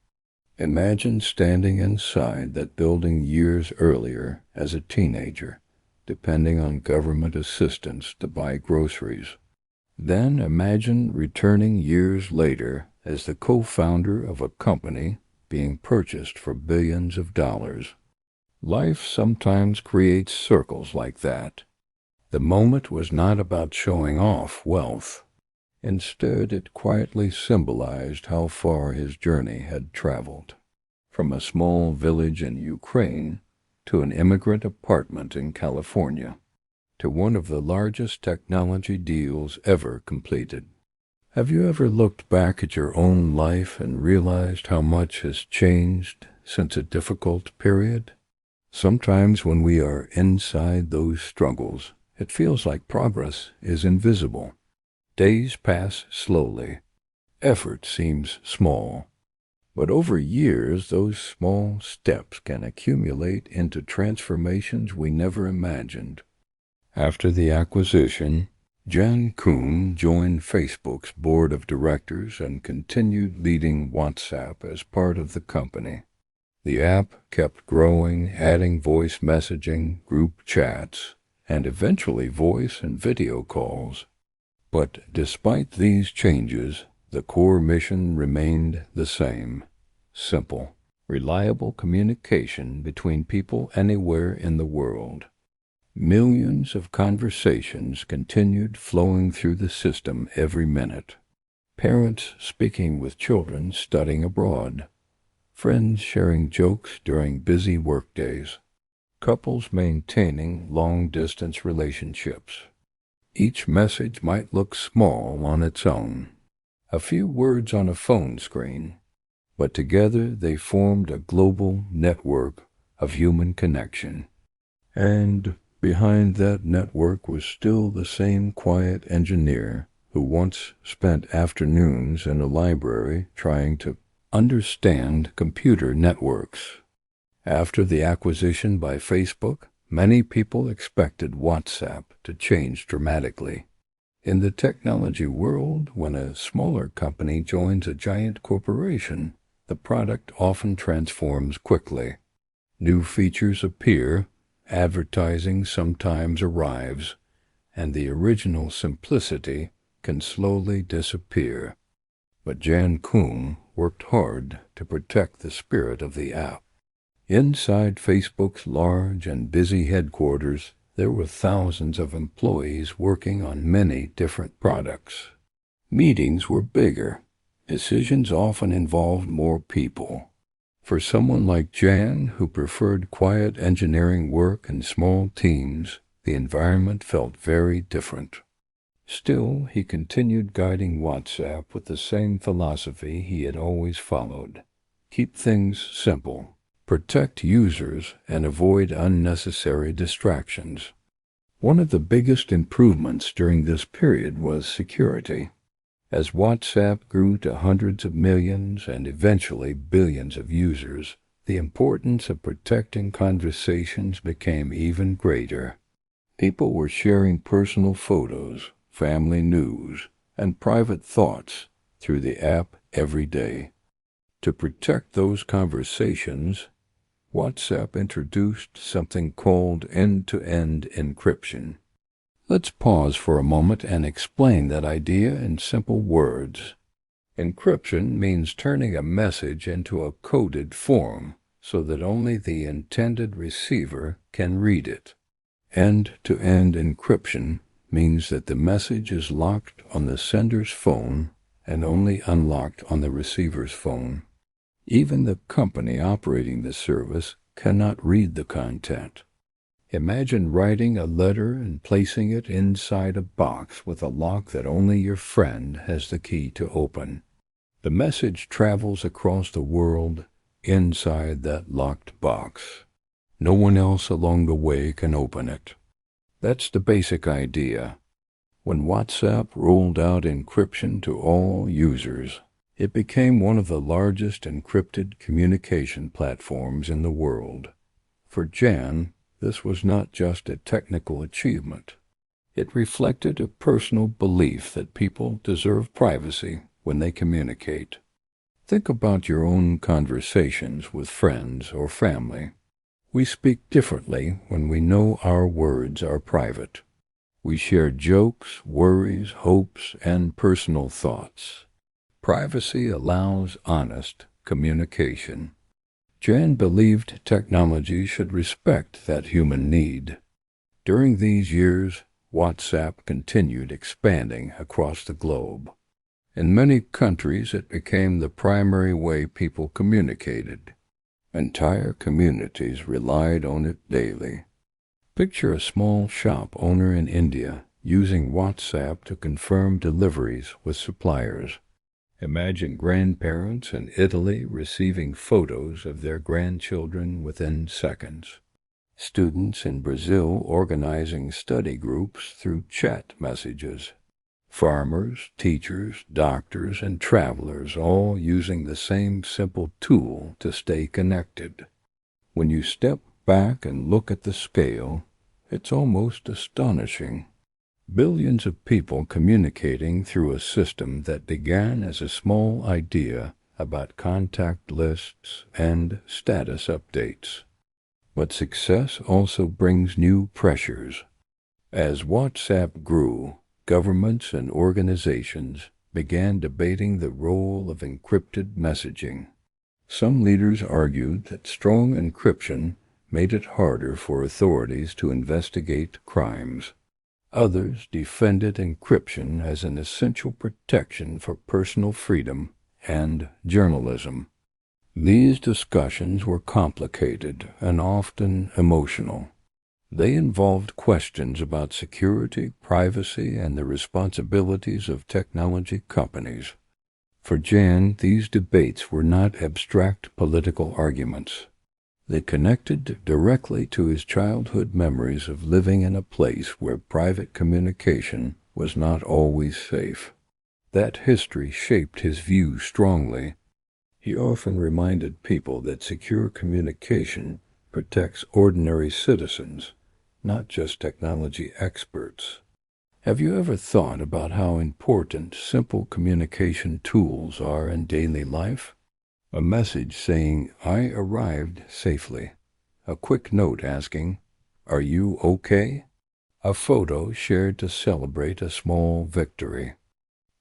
Imagine standing inside that building years earlier as a teenager, depending on government assistance to buy groceries. Then imagine returning years later as the co-founder of a company being purchased for billions of dollars. Life sometimes creates circles like that. The moment was not about showing off wealth. Instead, it quietly symbolized how far his journey had traveled. From a small village in Ukraine to an immigrant apartment in California, to one of the largest technology deals ever completed. Have you ever looked back at your own life and realized how much has changed since a difficult period? Sometimes when we are inside those struggles, it feels like progress is invisible. Days pass slowly. Effort seems small. But over years, those small steps can accumulate into transformations we never imagined. After the acquisition, Jan Koum joined Facebook's board of directors and continued leading WhatsApp as part of the company. The app kept growing, adding voice messaging, group chats, and eventually voice and video calls. But despite these changes, the core mission remained the same: simple, reliable communication between people anywhere in the world. Millions of conversations continued flowing through the system every minute. Parents speaking with children studying abroad. Friends sharing jokes during busy workdays. couples maintaining long-distance relationships. Each message might look small on its own, a few words on a phone screen, but together they formed a global network of human connection. And behind that network was still the same quiet engineer who once spent afternoons in a library trying to understand computer networks. After the acquisition by Facebook, many people expected WhatsApp to change dramatically. In the technology world, when a smaller company joins a giant corporation, the product often transforms quickly. New features appear, advertising sometimes arrives, and the original simplicity can slowly disappear. But Jan Koum worked hard to protect the spirit of the app. Inside Facebook's large and busy headquarters, there were thousands of employees working on many different products. Meetings were bigger. Decisions often involved more people. For someone like Jan, who preferred quiet engineering work and small teams, the environment felt very different. Still, he continued guiding WhatsApp with the same philosophy he had always followed. Keep things simple. Protect users and avoid unnecessary distractions. One of the biggest improvements during this period was security. As WhatsApp grew to hundreds of millions and eventually billions of users, the importance of protecting conversations became even greater. People were sharing personal photos, family news, and private thoughts through the app every day. To protect those conversations, WhatsApp introduced something called end-to-end encryption. Let's pause for a moment and explain that idea in simple words. Encryption means turning a message into a coded form so that only the intended receiver can read it. End-to-end encryption means that the message is locked on the sender's phone and only unlocked on the receiver's phone. Even the company operating the service cannot read the content. Imagine writing a letter and placing it inside a box with a lock that only your friend has the key to open. The message travels across the world inside that locked box. No one else along the way can open it. That's the basic idea. When WhatsApp rolled out encryption to all users, it became one of the largest encrypted communication platforms in the world. For Jan, this was not just a technical achievement. It reflected a personal belief that people deserve privacy when they communicate. Think about your own conversations with friends or family. We speak differently when we know our words are private. We share jokes, worries, hopes, and personal thoughts. Privacy allows honest communication. Jan believed technology should respect that human need. During these years, WhatsApp continued expanding across the globe. In many countries, it became the primary way people communicated. Entire communities relied on it daily. Picture a small shop owner in India using WhatsApp to confirm deliveries with suppliers. Imagine grandparents in Italy receiving photos of their grandchildren within seconds. Students in Brazil organizing study groups through chat messages. Farmers, teachers, doctors, and travelers all using the same simple tool to stay connected. When you step back and look at the scale, it's almost astonishing. Billions of people communicating through a system that began as a small idea about contact lists and status updates. But success also brings new pressures. As WhatsApp grew, governments and organizations began debating the role of encrypted messaging. Some leaders argued that strong encryption made it harder for authorities to investigate crimes. Others defended encryption as an essential protection for personal freedom and journalism. These discussions were complicated and often emotional. They involved questions about security, privacy, and the responsibilities of technology companies. For Jan, these debates were not abstract political arguments. They connected directly to his childhood memories of living in a place where private communication was not always safe. That history shaped his views strongly. He often reminded people that secure communication protects ordinary citizens, not just technology experts. Have you ever thought about how important simple communication tools are in daily life? A message saying, "I arrived safely." A quick note asking, "Are you okay?" A photo shared to celebrate a small victory.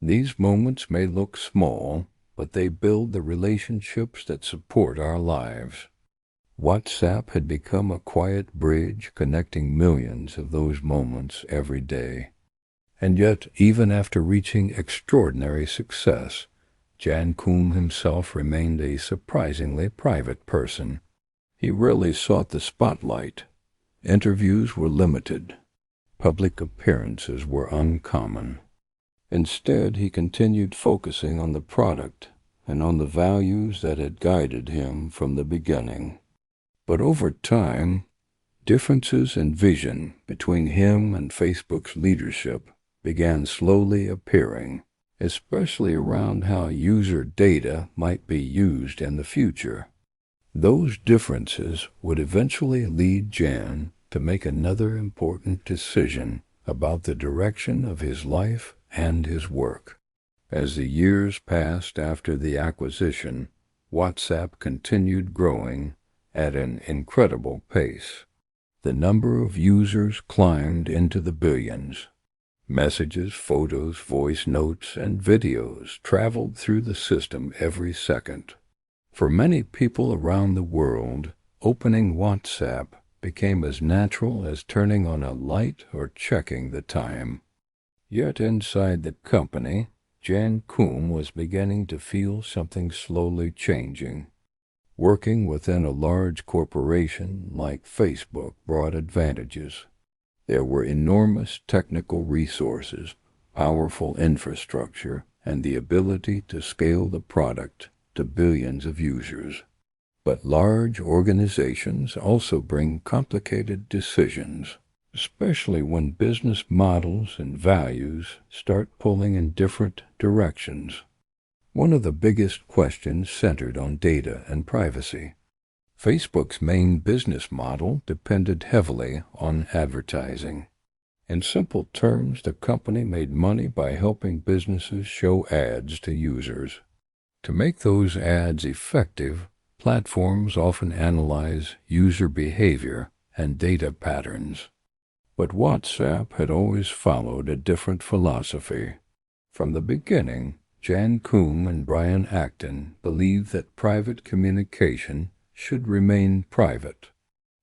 These moments may look small, but they build the relationships that support our lives. WhatsApp had become a quiet bridge connecting millions of those moments every day. And yet, even after reaching extraordinary success, Jan Koum himself remained a surprisingly private person. He rarely sought the spotlight. Interviews were limited. Public appearances were uncommon. Instead, he continued focusing on the product and on the values that had guided him from the beginning. But over time, differences in vision between him and Facebook's leadership began slowly appearing, especially around how user data might be used in the future. Those differences would eventually lead Jan to make another important decision about the direction of his life and his work. As the years passed after the acquisition, WhatsApp continued growing at an incredible pace. The number of users climbed into the billions. Messages, photos, voice notes, and videos traveled through the system every second. For many people around the world, opening WhatsApp became as natural as turning on a light or checking the time. Yet inside the company, Jan Koum was beginning to feel something slowly changing. Working within a large corporation like Facebook brought advantages. There were enormous technical resources, powerful infrastructure, and the ability to scale the product to billions of users. But large organizations also bring complicated decisions, especially when business models and values start pulling in different directions. One of the biggest questions centered on data and privacy. Facebook's main business model depended heavily on advertising. In simple terms, the company made money by helping businesses show ads to users. To make those ads effective, platforms often analyze user behavior and data patterns. But WhatsApp had always followed a different philosophy. From the beginning, Jan Koum and Brian Acton believed that private communication should remain private.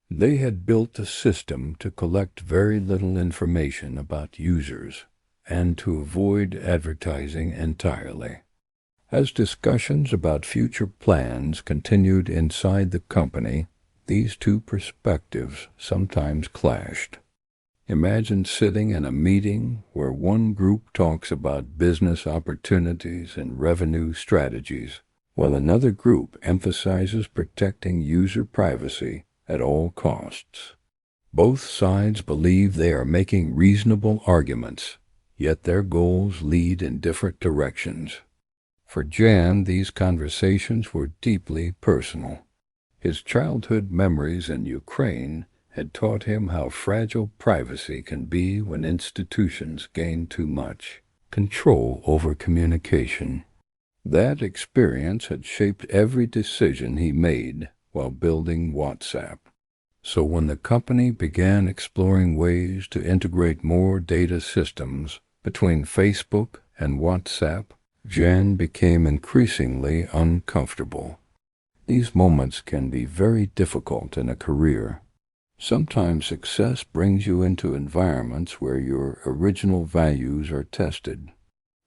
They had built a system to collect very little information about users and to avoid advertising entirely. As discussions about future plans continued inside the company, these two perspectives sometimes clashed. Imagine sitting in a meeting where one group talks about business opportunities and revenue strategies, while another group emphasizes protecting user privacy at all costs. Both sides believe they are making reasonable arguments, yet their goals lead in different directions. For Jan, these conversations were deeply personal. His childhood memories in Ukraine had taught him how fragile privacy can be when institutions gain too much control over communication. That experience had shaped every decision he made while building WhatsApp. So when the company began exploring ways to integrate more data systems between Facebook and WhatsApp, Jan became increasingly uncomfortable. These moments can be very difficult in a career. Sometimes success brings you into environments where your original values are tested.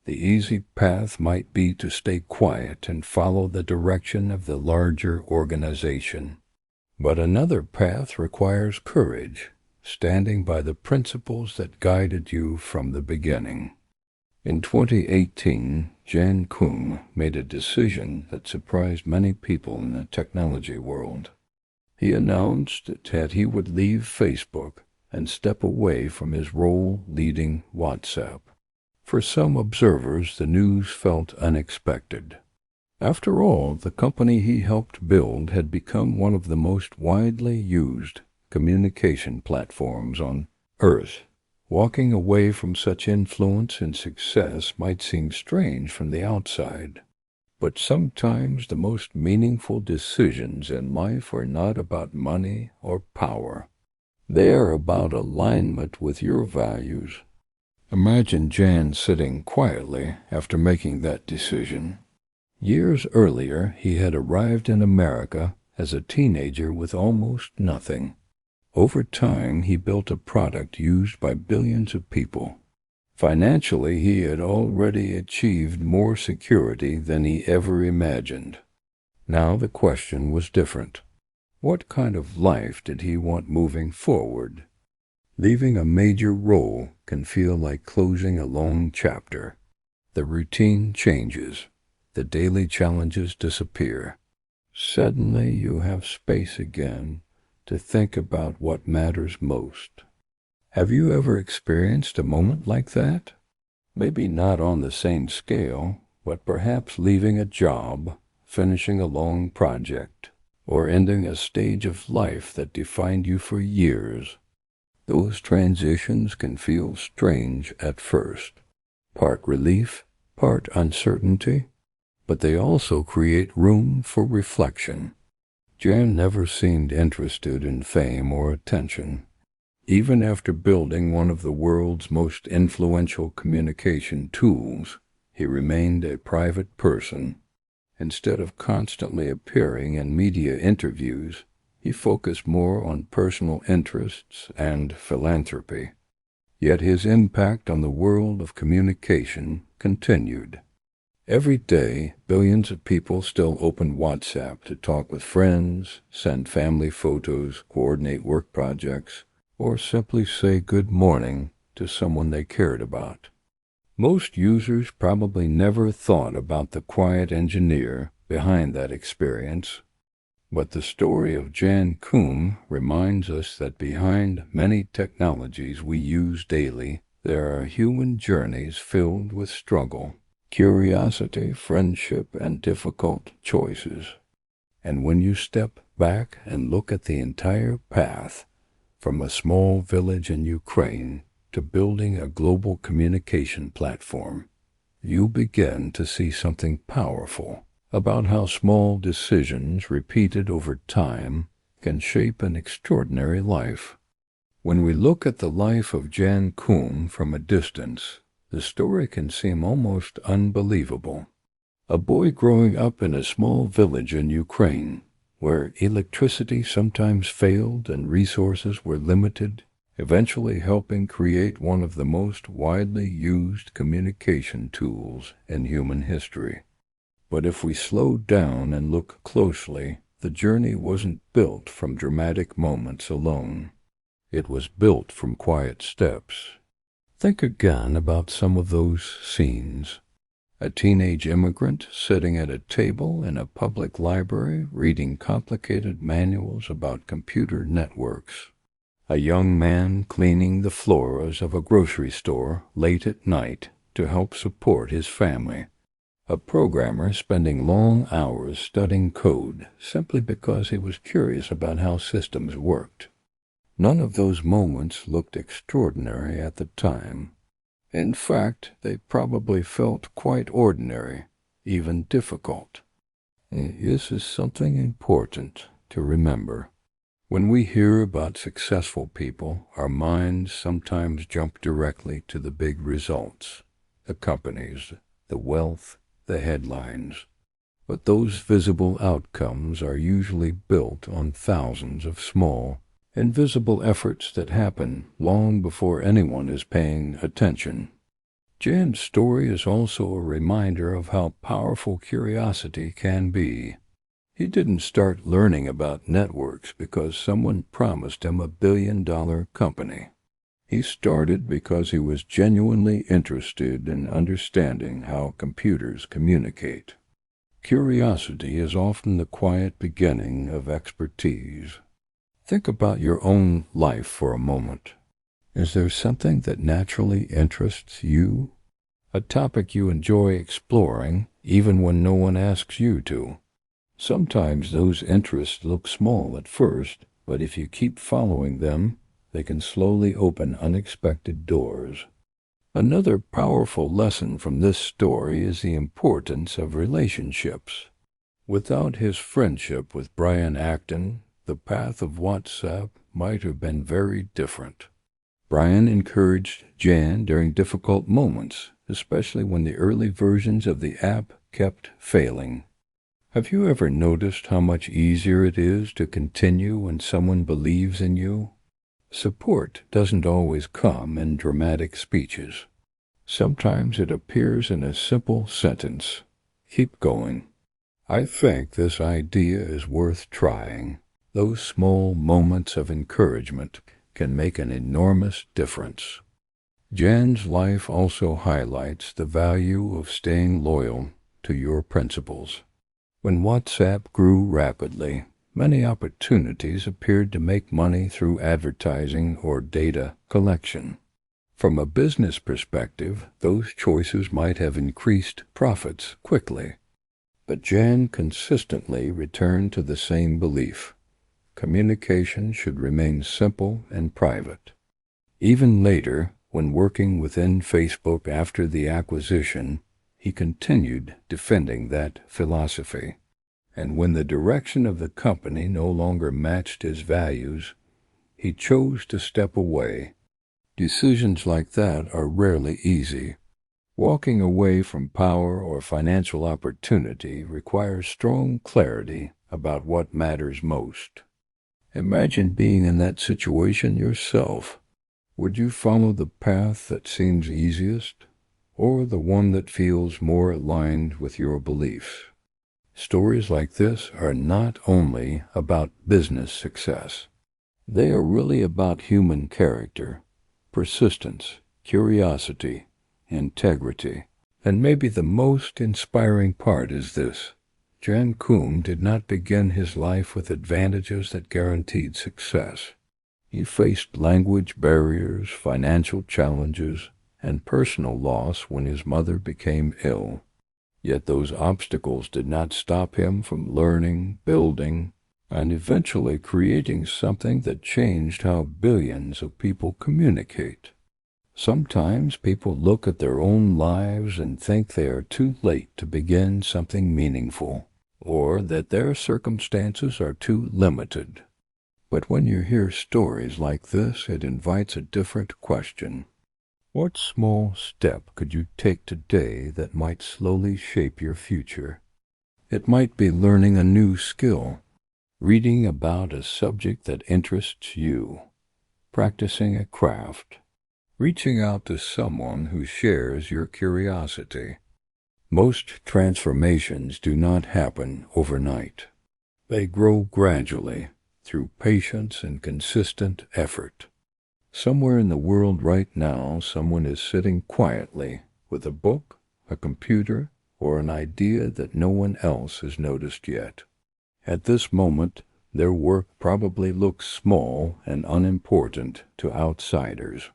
The easy path might be to stay quiet and follow the direction of the larger organization. But another path requires courage, standing by the principles that guided you from the beginning. In 2018, Jan Koum made a decision that surprised many people in the technology world. He announced that he would leave Facebook and step away from his role leading WhatsApp. For some observers, the news felt unexpected. After all, the company he helped build had become one of the most widely used communication platforms on Earth. Walking away from such influence and success might seem strange from the outside. But sometimes the most meaningful decisions in life are not about money or power. They are about alignment with your values. Imagine Jan sitting quietly after making that decision. Years earlier, he had arrived in America as a teenager with almost nothing. Over time, he built a product used by billions of people. Financially, he had already achieved more security than he ever imagined. Now the question was different. What kind of life did he want moving forward? Leaving a major role can feel like closing a long chapter. The routine changes. The daily challenges disappear. Suddenly you have space again to think about what matters most. Have you ever experienced a moment like that? Maybe not on the same scale, but perhaps leaving a job, finishing a long project, or ending a stage of life that defined you for years. Those transitions can feel strange at first, part relief, part uncertainty, but they also create room for reflection. Jan never seemed interested in fame or attention. Even after building one of the world's most influential communication tools, he remained a private person. Instead of constantly appearing in media interviews, he focused more on personal interests and philanthropy. Yet his impact on the world of communication continued. Every day, billions of people still open WhatsApp to talk with friends, send family photos, coordinate work projects, or simply say good morning to someone they cared about. Most users probably never thought about the quiet engineer behind that experience, but the story of Jan Koum reminds us that behind many technologies we use daily, there are human journeys filled with struggle, curiosity, friendship, and difficult choices. And when you step back and look at the entire path, from a small village in Ukraine to building a global communication platform, you begin to see something powerful about how small decisions repeated over time can shape an extraordinary life. When we look at the life of Jan Koum from a distance, the story can seem almost unbelievable. A boy growing up in a small village in Ukraine, where electricity sometimes failed and resources were limited, eventually helping create one of the most widely used communication tools in human history. But if we slow down and look closely, the journey wasn't built from dramatic moments alone. It was built from quiet steps. Think again about some of those scenes. A teenage immigrant sitting at a table in a public library reading complicated manuals about computer networks. A young man cleaning the floors of a grocery store late at night to help support his family. A programmer spending long hours studying code simply because he was curious about how systems worked. None of those moments looked extraordinary at the time. In fact, they probably felt quite ordinary, even difficult. This is something important to remember. When we hear about successful people, our minds sometimes jump directly to the big results, the companies, the wealth, the headlines. But those visible outcomes are usually built on thousands of small, invisible efforts that happen long before anyone is paying attention. Jan's story is also a reminder of how powerful curiosity can be. He didn't start learning about networks because someone promised him $1 billion company. He started because he was genuinely interested in understanding how computers communicate. Curiosity is often the quiet beginning of expertise. Think about your own life for a moment. Is there something that naturally interests you? A topic you enjoy exploring, even when no one asks you to? Sometimes those interests look small at first, but if you keep following them, they can slowly open unexpected doors. Another powerful lesson from this story is the importance of relationships. Without his friendship with Brian Acton, the path of WhatsApp might have been very different. Brian encouraged Jan during difficult moments, especially when the early versions of the app kept failing. Have you ever noticed how much easier it is to continue when someone believes in you? Support doesn't always come in dramatic speeches. Sometimes it appears in a simple sentence: keep going. I think this idea is worth trying. Those small moments of encouragement can make an enormous difference. Jan's life also highlights the value of staying loyal to your principles. When WhatsApp grew rapidly, many opportunities appeared to make money through advertising or data collection. From a business perspective, those choices might have increased profits quickly. But Jan consistently returned to the same belief: communication should remain simple and private. Even later, when working within Facebook after the acquisition, he continued defending that philosophy. And when the direction of the company no longer matched his values, he chose to step away. Decisions like that are rarely easy. Walking away from power or financial opportunity requires strong clarity about what matters most. Imagine being in that situation yourself. Would you follow the path that seems easiest, or the one that feels more aligned with your beliefs? Stories like this are not only about business success. They are really about human character, persistence, curiosity, integrity. And maybe the most inspiring part is this: Jan Koum did not begin his life with advantages that guaranteed success. He faced language barriers, financial challenges, and personal loss when his mother became ill. Yet those obstacles did not stop him from learning, building, and eventually creating something that changed how billions of people communicate. Sometimes people look at their own lives and think they are too late to begin something meaningful, or that their circumstances are too limited. But when you hear stories like this, it invites a different question. What small step could you take today that might slowly shape your future? It might be learning a new skill, reading about a subject that interests you, practicing a craft, reaching out to someone who shares your curiosity. Most transformations do not happen overnight. They grow gradually through patience and consistent effort. Somewhere in the world right now, someone is sitting quietly with a book, a computer, or an idea that no one else has noticed yet. At this moment, their work probably looks small and unimportant to outsiders.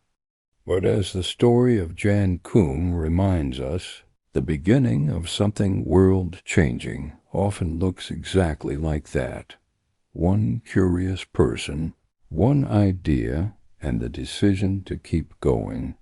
But as the story of Jan Koum reminds us, the beginning of something world-changing often looks exactly like that. One curious person, one idea, and the decision to keep going.